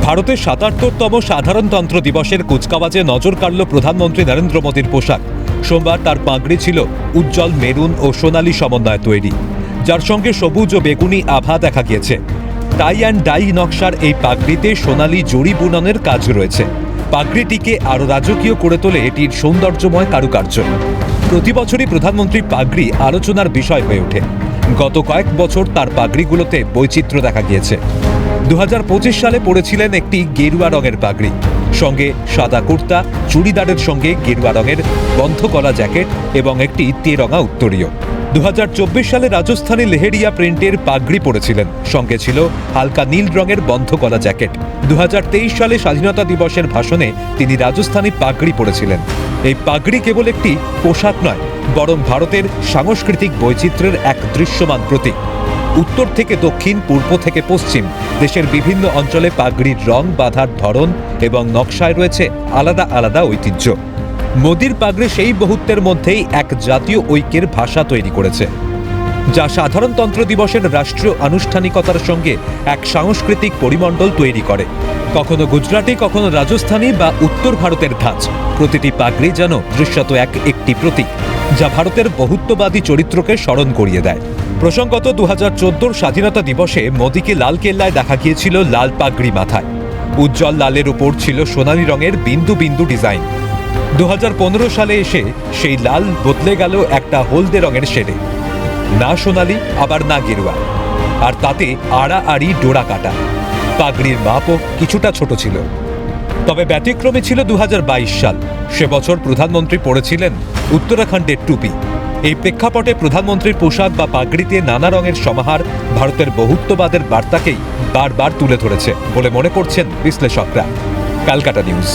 ভারতের ৭৭তম সাধারণতন্ত্র দিবসের কুচকাওয়াজে নজর কাড়ল প্রধানমন্ত্রী নরেন্দ্র মোদীর পোশাক। সোমবার তার পাগড়ি ছিল উজ্জ্বল মেরুন ও সোনালী সমন্বয়ে তৈরি, যার সঙ্গে সবুজ ও বেগুনি আভা দেখা গিয়েছে। টাই অ্যান্ড ডাই নকশার এই পাগড়িতে সোনালী জড়ি বুননের কাজ রয়েছে। পাগড়িটিকে আরও রাজকীয় করে তোলে এটির সৌন্দর্যময় কারুকার্য। প্রতি বছরই প্রধানমন্ত্রীর পাগড়ি আলোচনার বিষয় হয়ে ওঠে। গত কয়েক বছর তার পাগড়িগুলোতে বৈচিত্র্য দেখা গিয়েছে। 2025 সালে পরেছিলেন একটি গেরুয়া রঙের পাগড়ি, সঙ্গে সাদা কুর্তা, চুড়িদারের সঙ্গে গেরুয়া রঙের বন্ধ গলা জ্যাকেট এবং একটি তেরঙা উত্তরীয়। 2024 সালে রাজস্থানী লেহেরিয়া প্রিন্টের পাগড়ি পরেছিলেন, সঙ্গে ছিল হালকা নীল রঙের বন্ধ গলা জ্যাকেট। 2023 সালে স্বাধীনতা দিবসের ভাষণে তিনি রাজস্থানী পাগড়ি পরেছিলেন। এই পাগড়ি কেবল একটি পোশাক নয়, বরং ভারতের সাংস্কৃতিক বৈচিত্র্যের এক দৃশ্যমান প্রতীক। উত্তর থেকে দক্ষিণ, পূর্ব থেকে পশ্চিম, দেশের বিভিন্ন অঞ্চলে পাগড়ির রং, বাঁধার ধরন এবং নকশায় রয়েছে আলাদা আলাদা ঐতিহ্য। মোদির পাগড়ি সেই বহুত্বের মধ্যেই এক জাতীয় ঐক্যের ভাষা তৈরি করেছে, যা সাধারণতন্ত্র দিবসের রাষ্ট্রীয় আনুষ্ঠানিকতার সঙ্গে এক সাংস্কৃতিক পরিমণ্ডল তৈরি করে। কখনো গুজরাটি, কখনো রাজস্থানী বা উত্তর ভারতের ধাঁচ। প্রতিটি পাগড়ি যেন দৃশ্যত একটি প্রতীক, যা ভারতের বহুত্ববাদী চরিত্রকে স্মরণ করিয়ে দেয়। প্রসঙ্গত 2014 স্বাধীনতা দিবসে মোদিকে লালকেল্লায় দেখা গিয়েছিল লাল পাগড়ি মাথায়। উজ্জ্বল লালের উপর ছিল সোনালী রঙের বিন্দু বিন্দু ডিজাইন। 2015 সালে এসে সেই লাল বদলে গেল একটা হলদে রঙের শেডে, না সোনালী আবার না গেরুয়া, আর তাতে আড়াআড়ি ডোরা কাটা। পাগড়ির মাপও কিছুটা ছোট ছিল। তবে ব্যতিক্রমী ছিল 2022 সাল। সে বছর প্রধানমন্ত্রী পরেছিলেন উত্তরাখণ্ডের টুপি। এই প্রেক্ষাপটে প্রধানমন্ত্রীর পোশাক বা পাগড়িতে নানা রঙের সমাহার ভারতের বহুত্ববাদের বার্তাকেই বারবার তুলে ধরেছে বলে মনে করছেন বিশ্লেষকরা। ক্যালকাটা নিউজ।